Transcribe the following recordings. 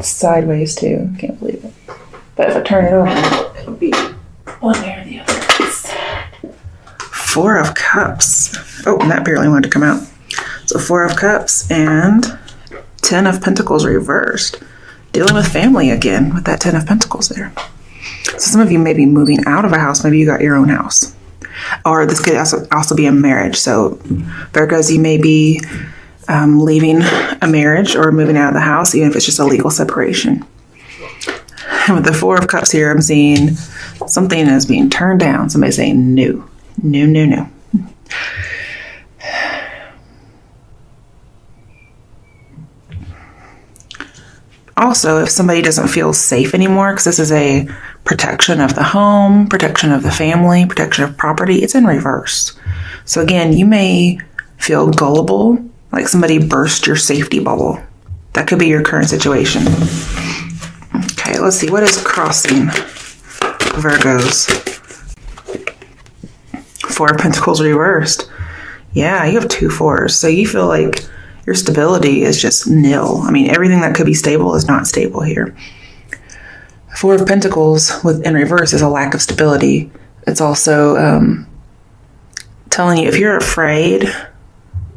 sideways too. Can't believe it. But if I turn it over, it would be one way or the other. Four of Cups. Oh, and that barely wanted to come out. So Four of Cups and 10 of Pentacles reversed. Dealing with family again with that 10 of Pentacles there. So some of you may be moving out of a house. Maybe you got your own house. Or this could also be a marriage. So Virgos, you may be leaving a marriage or moving out of the house, even if it's just a legal separation. And with the Four of Cups here, I'm seeing something is being turned down. Somebody saying no. No, no, no. Also, if somebody doesn't feel safe anymore, because this is a protection of the home, protection of the family, protection of property, it's in reverse. So again, you may feel gullible, like somebody burst your safety bubble. That could be your current situation. Okay, let's see. What is crossing Virgos? Four of Pentacles reversed. Yeah, you have 2 4s. So you feel like your stability is just nil. I mean, everything that could be stable is not stable here. Four of Pentacles in reverse is a lack of stability. It's also telling you if you're afraid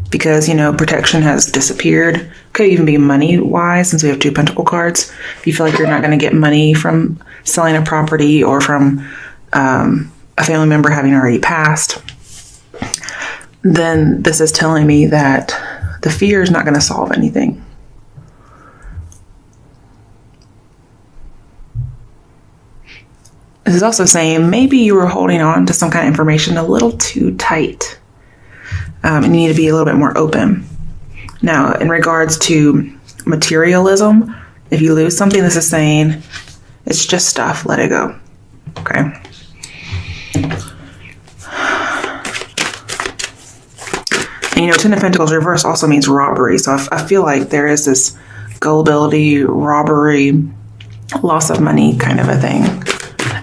because, protection has disappeared. Could even be money-wise, since we have 2 Pentacle cards. If you feel like you're not going to get money from selling a property or from a family member having already passed, then this is telling me that the fear is not going to solve anything. This is also saying maybe you were holding on to some kind of information a little too tight. And you need to be a little bit more open. Now, in regards to materialism, if you lose something, this is saying it's just stuff. Let it go. Okay. And 10 of Pentacles reverse also means robbery. So I feel like there is this gullibility, robbery, loss of money kind of a thing.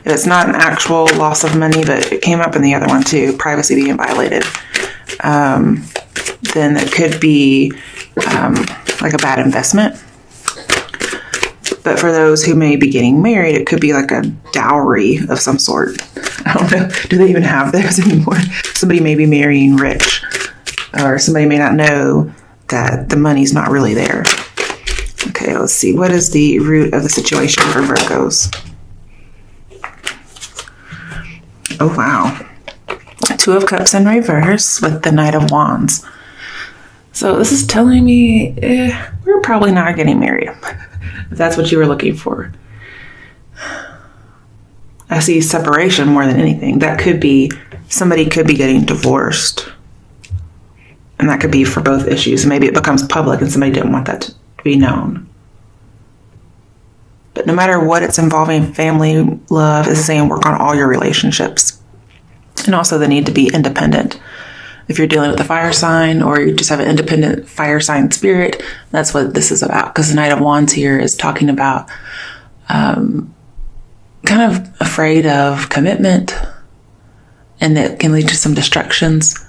It's not an actual loss of money, but it came up in the other one too, privacy being violated. Then it could be like a bad investment. But for those who may be getting married, it could be like a dowry of some sort. I don't know. Do they even have those anymore? Somebody may be marrying rich. Or somebody may not know that the money's not really there. Okay, let's see. What is the root of the situation for Virgos? Oh, wow. 2 of Cups in reverse with the Knight of Wands. So this is telling me we're probably not getting married. If that's what you were looking for. I see separation more than anything. That could be, somebody could be getting divorced. And that could be for both issues. Maybe it becomes public and somebody didn't want that to be known. But no matter what it's involving, family, love, is saying work on all your relationships. And also the need to be independent. If you're dealing with a fire sign or you just have an independent fire sign spirit, that's what this is about. Because the Knight of Wands here is talking about kind of afraid of commitment. And it can lead to some distractions.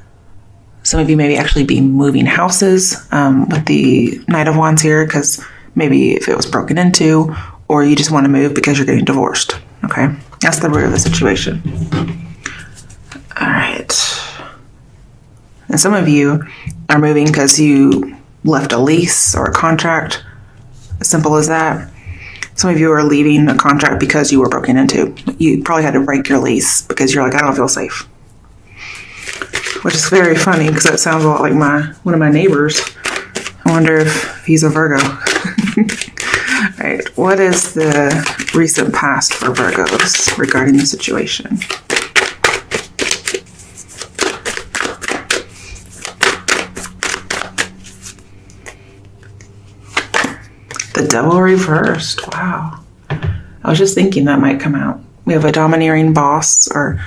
Some of you may actually be moving houses with the Knight of Wands here because maybe if it was broken into, or you just want to move because you're getting divorced. Okay, that's the root of the situation. All right. And some of you are moving because you left a lease or a contract. As simple as that. Some of you are leaving a contract because you were broken into. You probably had to break your lease because you're like, I don't feel safe. Which is very funny because that sounds a lot like one of my neighbors. I wonder if he's a Virgo. All right, what is the recent past for Virgos regarding the situation? The Devil reversed. Wow. I was just thinking that might come out. We have a domineering boss or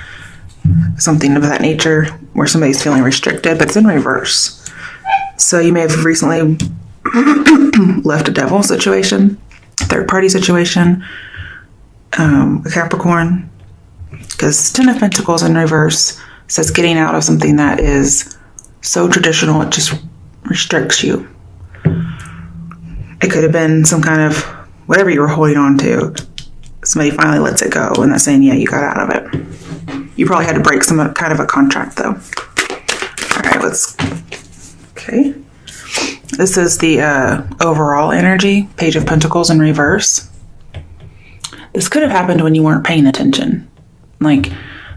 something of that nature where somebody's feeling restricted, but it's in reverse. So you may have recently left a devil situation, third party situation, a Capricorn, because 10 of Pentacles in reverse says getting out of something that is so traditional, it just restricts you. It could have been some kind of whatever you were holding on to, somebody finally lets it go and they're saying, yeah, you got out of it. You probably had to break some kind of a contract though. All right, okay. This is the overall energy, Page of Pentacles in reverse. This could have happened when you weren't paying attention. Like,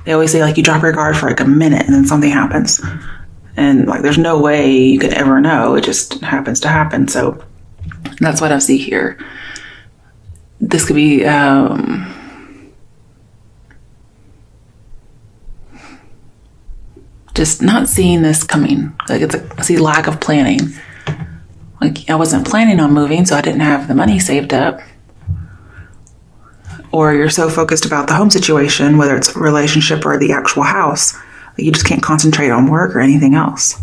they always say, like, you drop your guard for like a minute and then something happens. And like, there's no way you could ever know. It just happens to happen. So that's what I see here. This could be just not seeing this coming. Like, I see lack of planning. Like, I wasn't planning on moving, so I didn't have the money saved up. Or you're so focused about the home situation, whether it's a relationship or the actual house, that you just can't concentrate on work or anything else.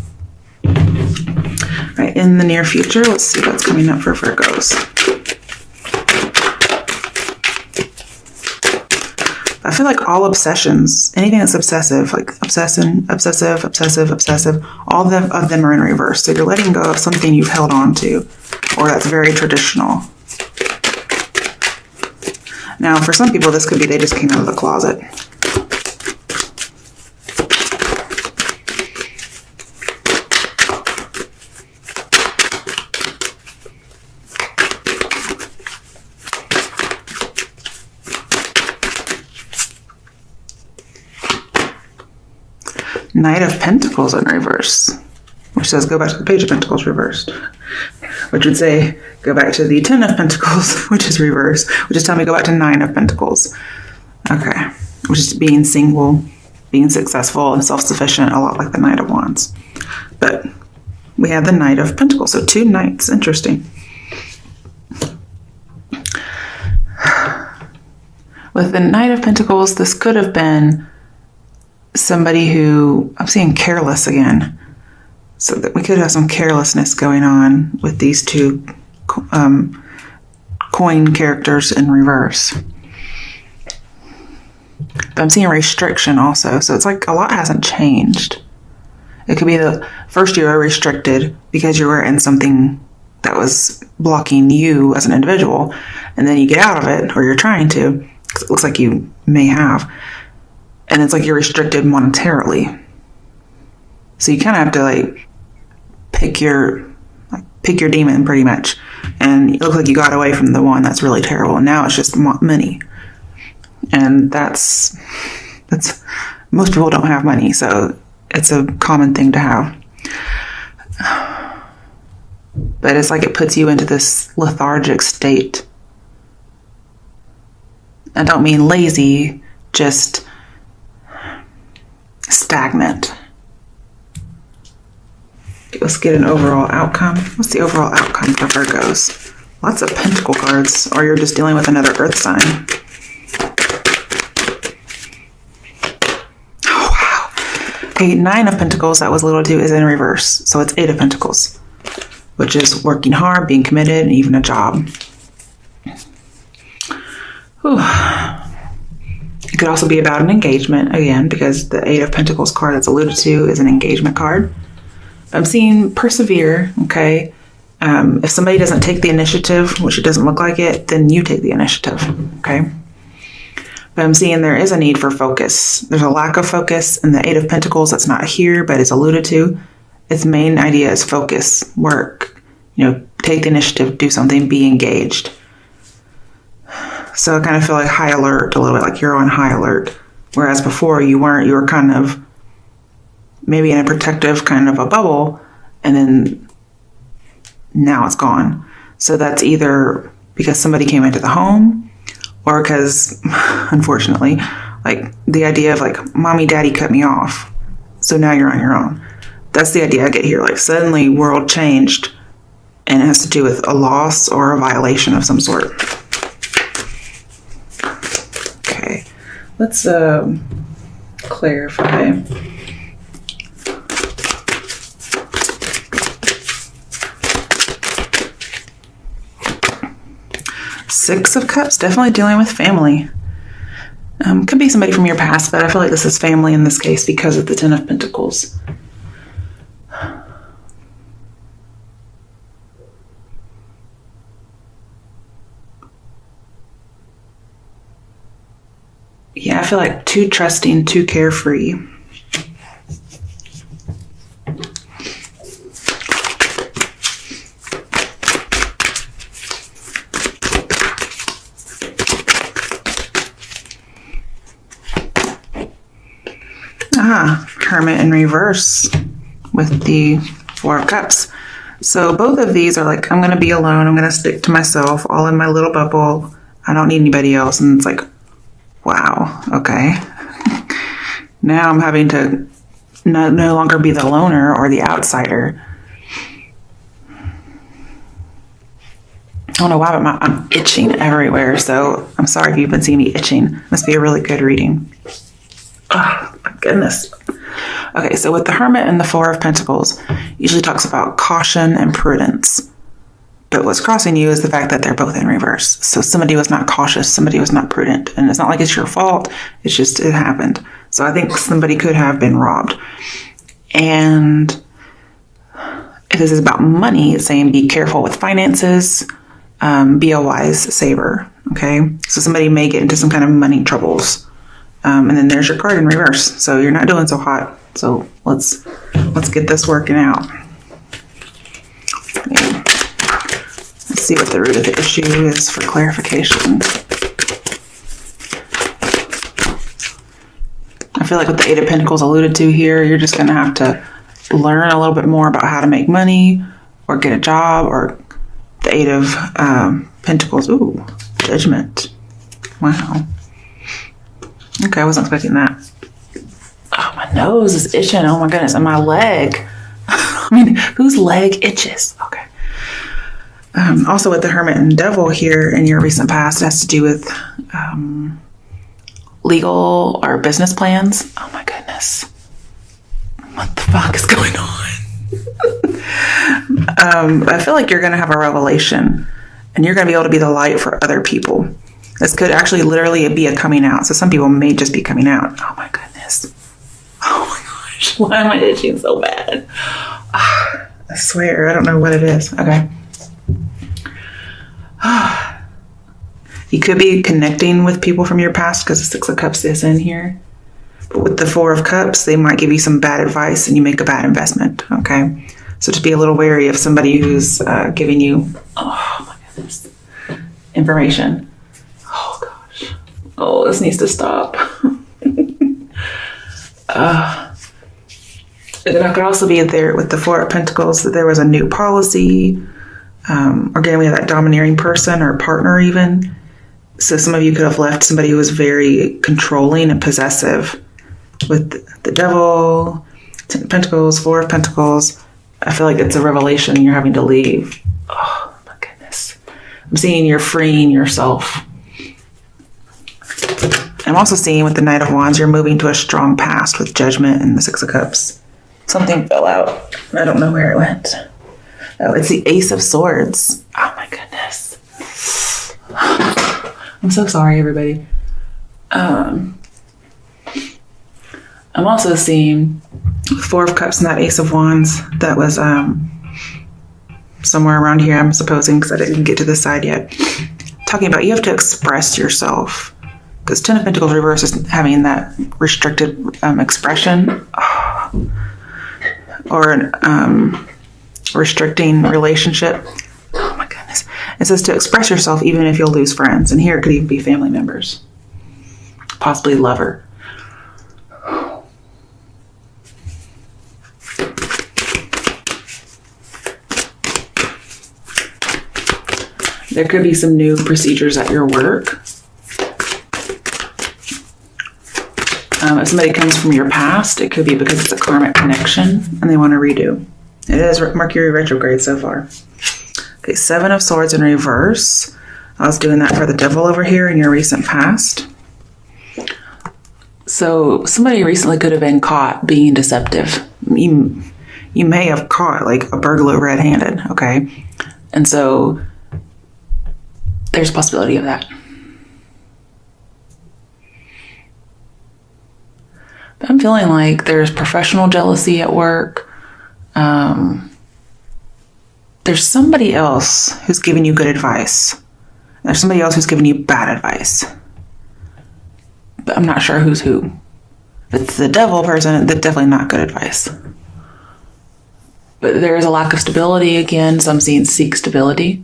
Right, in the near future, let's see what's coming up for Virgos. I feel like all obsessions, anything that's obsessive, like obsessive, all of them are in reverse. So you're letting go of something you've held on to, or that's very traditional. Now, for some people, this could be they just came out of the closet. Knight of Pentacles in reverse, which says go back to the Page of Pentacles reversed, which would say go back to the Ten of Pentacles, which is reverse, which is telling me go back to Nine of Pentacles. Okay, which is being single, being successful and self-sufficient, a lot like the Knight of Wands. But we have the Knight of Pentacles, so two knights. Interesting. With the Knight of Pentacles, this could have been somebody who, I'm seeing careless again. So that we could have some carelessness going on with these two coin characters in reverse. But I'm seeing restriction also. So it's like a lot hasn't changed. It could be the first you were restricted because you were in something that was blocking you as an individual. And then you get out of it, or you're trying to. It looks like you may have. And it's like you're restricted monetarily. So you kind of have to like pick your demon pretty much. And it looks like you got away from the one that's really terrible. And now it's just money. And that's most people don't have money. So it's a common thing to have. But it's like it puts you into this lethargic state. I don't mean lazy, just stagnant. Let's get an overall outcome. What's the overall outcome for Virgos? Lots of pentacle cards, or you're just dealing with another earth sign. Oh, wow. Okay, Nine of Pentacles, that was alluded to, is in reverse. So it's Eight of Pentacles, which is working hard, being committed, and even a job. Whew. It could also be about an engagement, again, because the Eight of Pentacles card that's alluded to is an engagement card. I'm seeing persevere, okay? If somebody doesn't take the initiative, which it doesn't look like it, then you take the initiative, okay? But I'm seeing there is a need for focus. There's a lack of focus in the Eight of Pentacles that's not here, but it's alluded to. Its main idea is focus, work, take the initiative, do something, be engaged. So I kind of feel like high alert, a little bit like you're on high alert. Whereas before you weren't, you were kind of maybe in a protective kind of a bubble, and then now it's gone. So that's either because somebody came into the home, or because, unfortunately, like the idea of like, mommy, daddy cut me off. So now you're on your own. That's the idea I get here. Like suddenly world changed, and it has to do with a loss or a violation of some sort. Okay, let's clarify. Six of Cups, definitely dealing with family. Could be somebody from your past, but I feel like this is family in this case because of the Ten of Pentacles. Yeah, I feel like too trusting, too carefree. Hermit in reverse with the Four of Cups. So both of these are like, I'm going to be alone. I'm going to stick to myself, all in my little bubble. I don't need anybody else. And it's like, wow, okay. Now I'm having to no longer be the loner or the outsider. I don't know why, but I'm itching everywhere. So I'm sorry if you've been seeing me itching. Must be a really good reading. Oh, my goodness. Okay, so with the Hermit and the Four of Pentacles, usually talks about caution and prudence. But what's crossing you is the fact that they're both in reverse. So somebody was not cautious, somebody was not prudent. And it's not like it's your fault, it's just it happened. So I think somebody could have been robbed. And if this is about money, it's saying be careful with finances, be a wise saver, okay? So somebody may get into some kind of money troubles. And then there's your card in reverse. So you're not doing so hot. So let's get this working out. Let's see what the root of the issue is for clarification. I feel like what the Eight of Pentacles alluded to here, you're just going to have to learn a little bit more about how to make money or get a job, or the Eight of Pentacles. Ooh, Judgment. Wow. Okay, I wasn't expecting that. Oh, my nose is itching. Oh my goodness. And my leg. I mean, whose leg itches? Okay. Also with the Hermit and Devil here in your recent past, it has to do with legal or business plans. Oh my goodness. What the fuck is going on? I feel like you're going to have a revelation and you're going to be able to be the light for other people. This could actually literally be a coming out. So some people may just be coming out. Oh my goodness. Oh my gosh. Why am I itching so bad? I swear, I don't know what it is. Okay. You could be connecting with people from your past because the Six of Cups is in here. But with the Four of Cups, they might give you some bad advice and you make a bad investment. Okay. So just be a little wary of somebody who's giving you, oh my goodness, information. Oh gosh. Oh, this needs to stop. And then I could also be there with the Four of Pentacles that there was a new policy, or again, we have that domineering person or partner even. So some of you could have left somebody who was very controlling and possessive. With the Devil, Ten of Pentacles, Four of Pentacles, I feel like it's a revelation you're having to leave. Oh my goodness. I'm seeing you're freeing yourself. I'm also seeing with the Knight of Wands, you're moving to a strong past with Judgment and the Six of Cups. Something fell out. I don't know where it went. Oh, it's the Ace of Swords. Oh my goodness. I'm so sorry, everybody. I'm also seeing Four of Cups and that Ace of Wands. That was somewhere around here, I'm supposing, because I didn't get to this side yet. Talking about you have to express yourself. Because Ten of Pentacles reverse is having that restricted expression. Or an restricting relationship. Oh my goodness. It says to express yourself even if you'll lose friends. And here it could even be family members. Possibly lover. There could be some new procedures at your work. If somebody comes from your past, it could be because it's a karmic connection and they want to redo. It is Mercury retrograde so far. Okay, Seven of Swords in reverse. I was doing that for the Devil over here in your recent past. So somebody recently could have been caught being deceptive. You may have caught like a burglar red-handed, okay? And so there's a possibility of that. I'm feeling like there's professional jealousy at work. There's somebody else who's giving you good advice. There's somebody else who's giving you bad advice. but I'm not sure who's who. If it's the devil person, that's definitely not good advice. But there is a lack of stability again, so I'm seeing seek stability.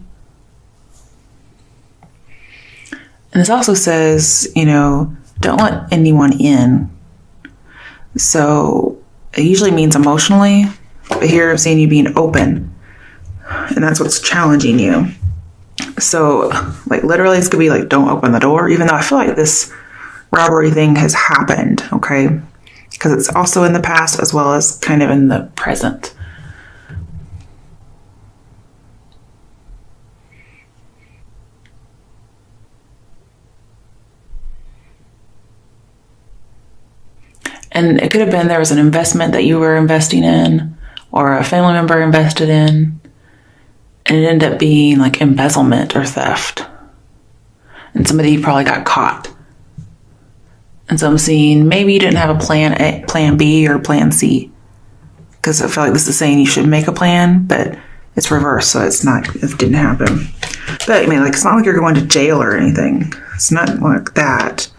And this also says, don't let anyone in. So it usually means emotionally, but here I'm seeing you being open. And that's what's challenging you. So, like, literally, it's going to be like, don't open the door, even though I feel like this robbery thing has happened, okay? Because it's also in the past as well as kind of in the present. And it could have been there was an investment that you were investing in, or a family member invested in, and it ended up being like embezzlement or theft. And somebody probably got caught. And so I'm seeing maybe you didn't have a plan A, plan B, or plan C. Because I feel like this is saying you should make a plan, but it's reversed, so it didn't happen. But I mean, like, it's not like you're going to jail or anything. It's not like that.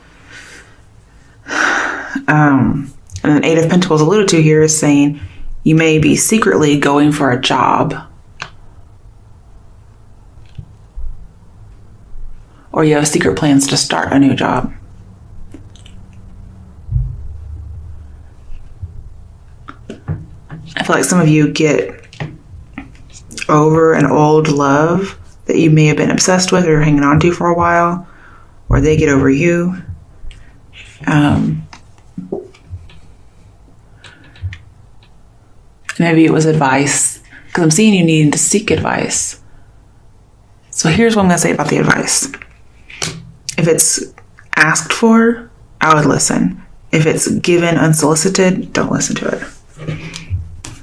And the Eight of Pentacles alluded to here is saying you may be secretly going for a job. Or you have secret plans to start a new job. I feel like some of you get over an old love that you may have been obsessed with or hanging on to for a while, or they get over you. Maybe it was advice, because I'm seeing you needing to seek advice. So here's what I'm going to say about the advice. If it's asked for, I would listen. If it's given unsolicited, don't listen to it.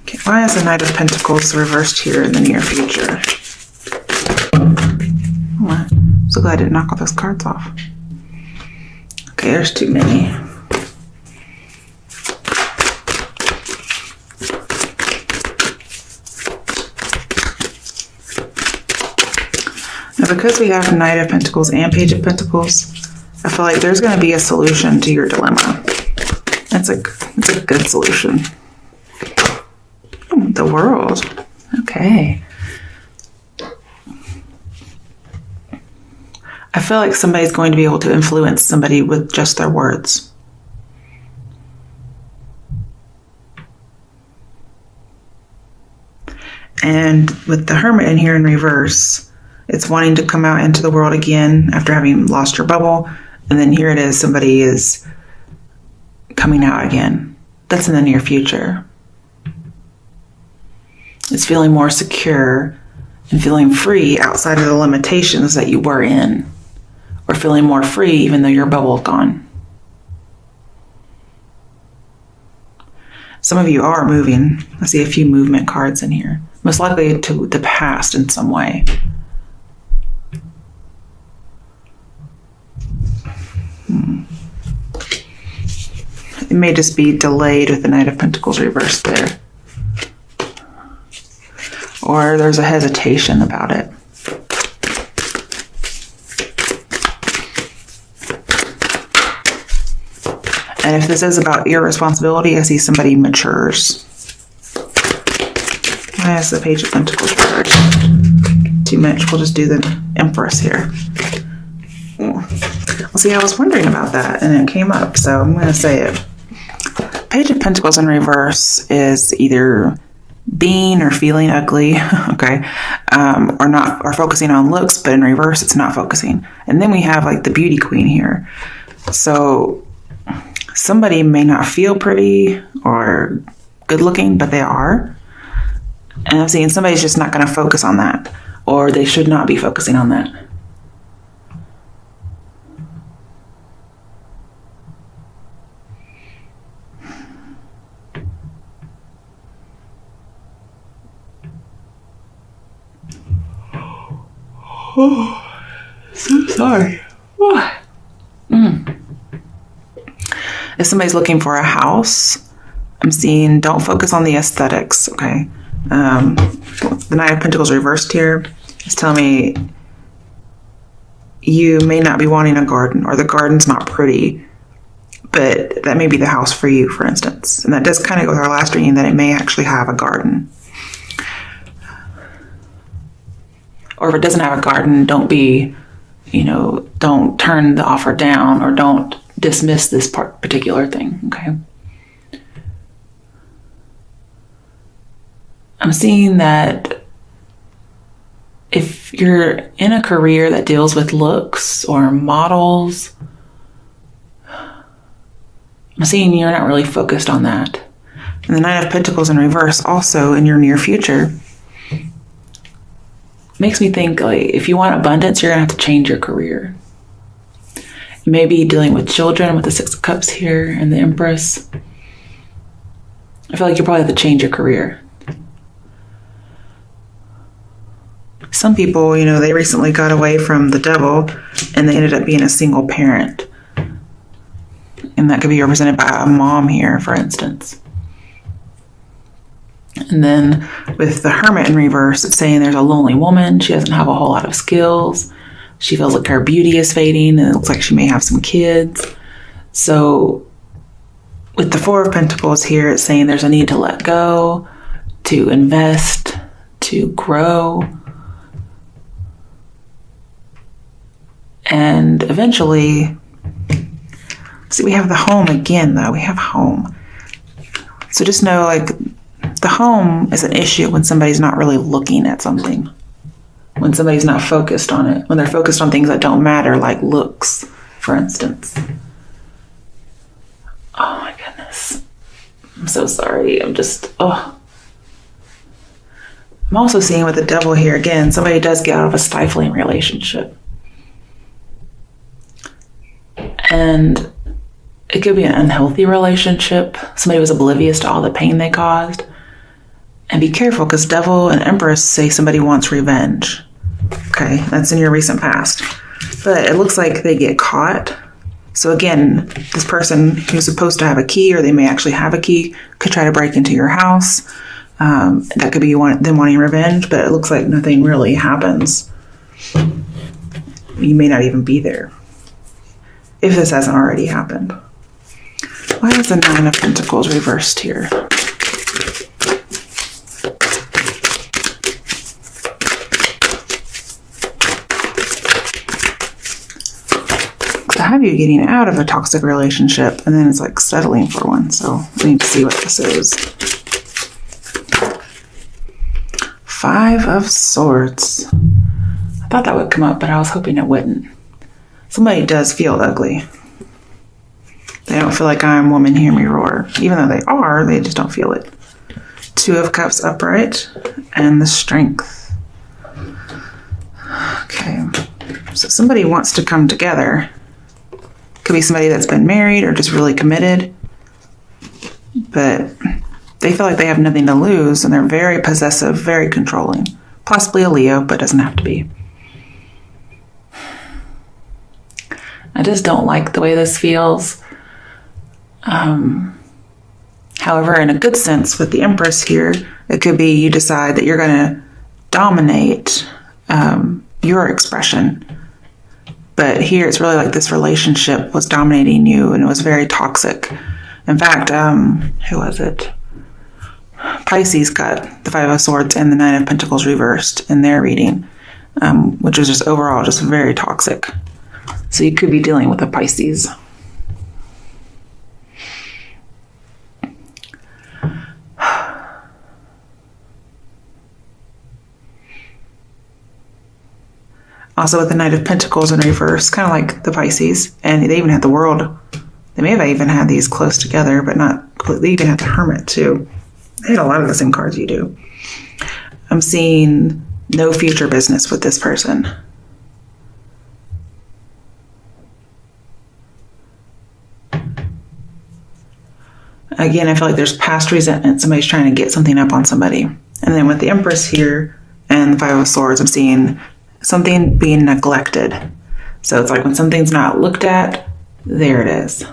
Okay, why is the Knight of Pentacles reversed here in the near future? Oh, I'm so glad I didn't knock all those cards off. Okay, there's too many. Now, because we have Knight of Pentacles and Page of Pentacles, I feel like there's going to be a solution to your dilemma. It's a good solution. The World. Okay. I feel like somebody's going to be able to influence somebody with just their words. And with the Hermit in here in reverse, it's wanting to come out into the world again after having lost your bubble. And then here it is, somebody is coming out again. That's in the near future. It's feeling more secure and feeling free outside of the limitations that you were in. Or feeling more free even though your bubble is gone. Some of you are moving. I see a few movement cards in here. Most likely to the past in some way. It may just be delayed with the Knight of Pentacles reversed there. Or there's a hesitation about it. And if this is about irresponsibility, I see somebody matures. Why is the Page of Pentacles reversed? Too much. We'll just do the Empress here. Well, see, I was wondering about that, and it came up, so I'm going to say it. Page of Pentacles in reverse is either being or feeling ugly, okay, or focusing on looks, but in reverse, it's not focusing. And then we have like the Beauty Queen here. So somebody may not feel pretty or good looking, but they are. And I'm seeing somebody's just not going to focus on that, or they should not be focusing on that. Oh, so sorry. Oh. If somebody's looking for a house, I'm seeing don't focus on the aesthetics, okay? The Knight of Pentacles reversed here is telling me you may not be wanting a garden, or the garden's not pretty, but that may be the house for you, for instance. And that does kind of go with our last reading, that it may actually have a garden. Or if it doesn't have a garden, don't turn the offer down, or don't dismiss this particular thing, okay? I'm seeing that if you're in a career that deals with looks or models, I'm seeing you're not really focused on that. And the Nine of Pentacles in reverse, also in your near future, makes me think, like, if you want abundance, you're going to have to change your career. Maybe dealing with children with the Six of Cups here and the Empress. I feel like you probably have to change your career. Some people, they recently got away from the Devil and they ended up being a single parent. And that could be represented by a mom here, for instance. And then with the Hermit in reverse, it's saying there's a lonely woman. She doesn't have a whole lot of skills. She feels like her beauty is fading, and it looks like she may have some kids. So with the Four of Pentacles here, it's saying there's a need to let go, to invest, to grow. And eventually, see, we have the home again, though. We have home. So just know, like, the home is an issue when somebody's not really looking at something. When somebody's not focused on it. When they're focused on things that don't matter, like looks, for instance. Oh my goodness. I'm so sorry. I'm also seeing with the Devil here, again, somebody does get out of a stifling relationship. And it could be an unhealthy relationship. Somebody was oblivious to all the pain they caused. And be careful, because Devil and Empress say somebody wants revenge. Okay, that's in your recent past. But it looks like they get caught. So again, this person who's supposed to have a key, or they may actually have a key, could try to break into your house. That could be them wanting revenge, but it looks like nothing really happens. You may not even be there, if this hasn't already happened. Why is the Nine of Pentacles reversed here? I have you getting out of a toxic relationship, and then it's like settling for one. So we need to see what this is. Five of Swords. I thought that would come up, but I was hoping it wouldn't. Somebody does feel ugly. They don't feel like I'm woman, hear me roar. Even though they are, they just don't feel it. Two of Cups upright, and the Strength. Okay, so somebody wants to come together. Could be somebody that's been married or just really committed, but they feel like they have nothing to lose, and they're very possessive, very controlling. Possibly a Leo, but doesn't have to be. I just don't like the way this feels. However, in a good sense, with the Empress here, it could be you decide that you're going to dominate your expression. But here it's really like this relationship was dominating you, and it was very toxic. In fact, who was it? Pisces got the Five of Swords and the Nine of Pentacles reversed in their reading, which was just overall just very toxic. So you could be dealing with a Pisces. Also with the Knight of Pentacles in reverse, kind of like the Pisces, and they even had the World. They may have even had these close together, but not completely. They even had the Hermit too. They had a lot of the same cards you do. I'm seeing no future business with this person. Again, I feel like there's past resentment. Somebody's trying to get something up on somebody. And then with the Empress here and the Five of Swords, I'm seeing something being neglected. So it's like when something's not looked at, there it is.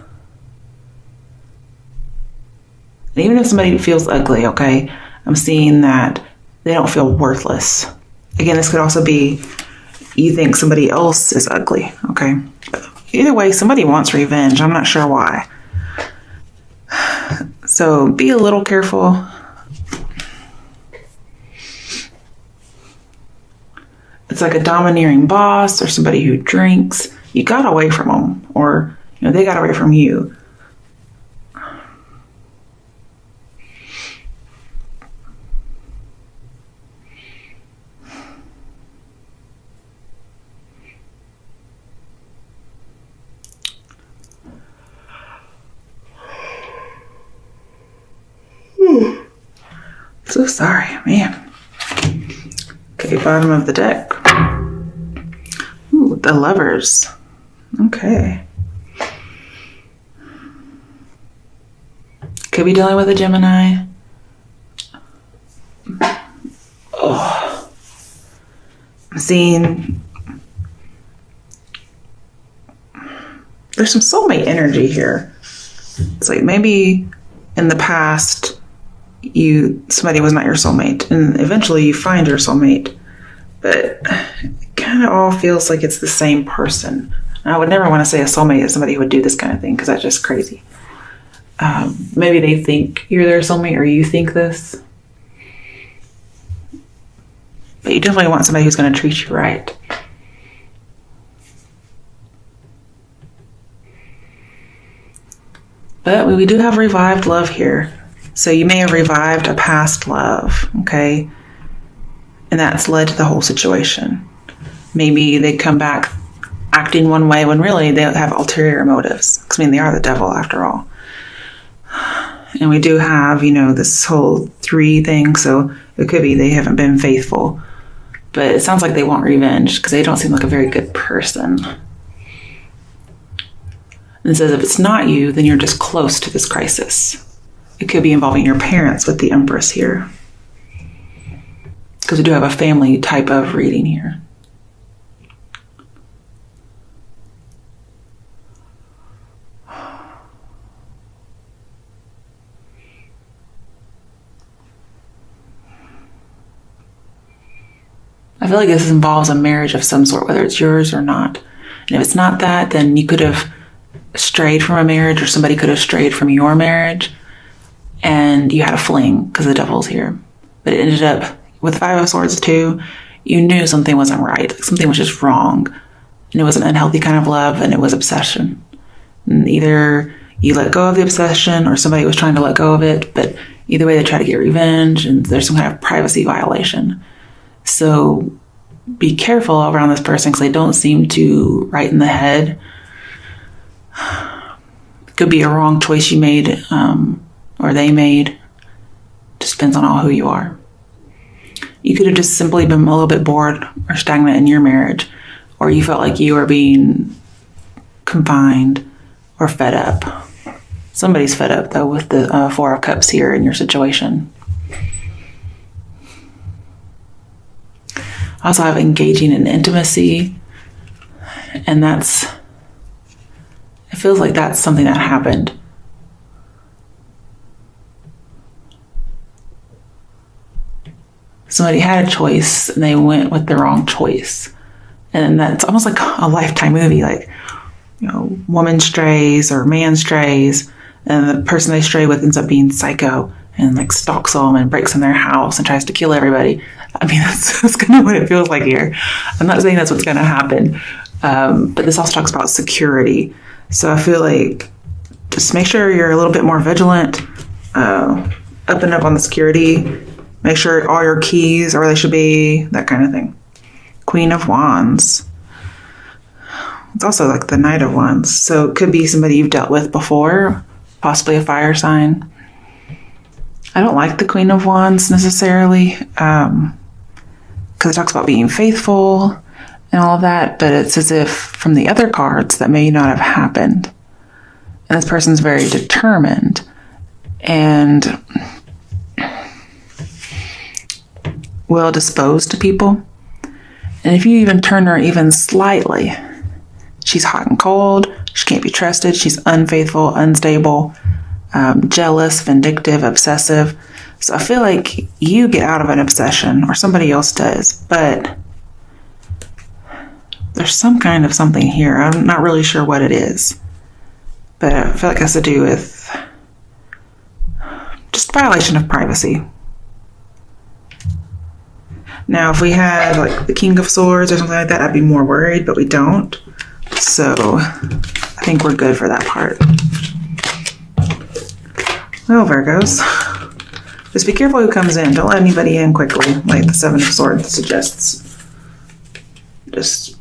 And even if somebody feels ugly, okay, I'm seeing that they don't feel worthless. Again, this could also be you think somebody else is ugly, okay? But either way, somebody wants revenge. I'm not sure why. So be a little careful. It's like a domineering boss or somebody who drinks. You got away from them, or they got away from you. So sorry, man. Okay, bottom of the deck. Ooh, the Lovers. Okay. Could be dealing with a Gemini. Oh. I'm seeing there's some soulmate energy here. It's like maybe in the past somebody was not your soulmate, and eventually you find your soulmate, but it kind of all feels like it's the same person. I would never want to say a soulmate is somebody who would do this kind of thing, because that's just crazy. Maybe they think you're their soulmate, or you think this, but you definitely want somebody who's going to treat you right. But we do have revived love here. So you may have revived a past love, okay? And that's led to the whole situation. Maybe they come back acting one way when really they have ulterior motives. Because, they are the devil after all. And we do have, this whole 3 thing. So it could be they haven't been faithful. But it sounds like they want revenge because they don't seem like a very good person. And it says if it's not you, then you're just close to this crisis. It could be involving your parents with the Empress here. Because we do have a family type of reading here. I feel like this involves a marriage of some sort, whether it's yours or not. And if it's not that, then you could have strayed from a marriage, or somebody could have strayed from your marriage. And you had a fling because the devil's here. But it ended up with 5 of Swords too. You knew something wasn't right. Like something was just wrong. And it was an unhealthy kind of love, and it was obsession. And either you let go of the obsession or somebody was trying to let go of it. But either way, they try to get revenge, and there's some kind of privacy violation. So be careful around this person because they don't seem to right in the head. It could be a wrong choice you made, or they made. Just depends on who you are. You could have just simply been a little bit bored or stagnant in your marriage, or you felt like you were being confined or fed up. Somebody's fed up though with the 4 of Cups here in your situation. I also have engaging in intimacy, and it feels like that's something that happened. Somebody had a choice and they went with the wrong choice. And that's almost like a Lifetime movie, like, woman strays or man strays, and the person they stray with ends up being psycho and like stalks them and breaks in their house and tries to kill everybody. That's kind of what it feels like here. I'm not saying that's what's going to happen, but this also talks about security. So I feel like just make sure you're a little bit more vigilant, up and up on the security. Make sure all your keys are where they should be, that kind of thing. Queen of Wands. It's also like the Knight of Wands. So it could be somebody you've dealt with before, possibly a fire sign. I don't like the Queen of Wands necessarily, because it talks about being faithful and all of that, but it's as if from the other cards that may not have happened. And this person's very determined and well disposed to people. And if you even turn her even slightly, she's hot and cold, she can't be trusted, she's unfaithful, unstable, jealous, vindictive, obsessive. So I feel like you get out of an obsession or somebody else does, but there's some kind of something here. I'm not really sure what it is, but I feel like it has to do with just violation of privacy. Now, if we had like the King of Swords or something like that, I'd be more worried, but we don't. So I think we're good for that part. Well, Virgos, just be careful who comes in. Don't let anybody in quickly, like the Seven of Swords suggests. Just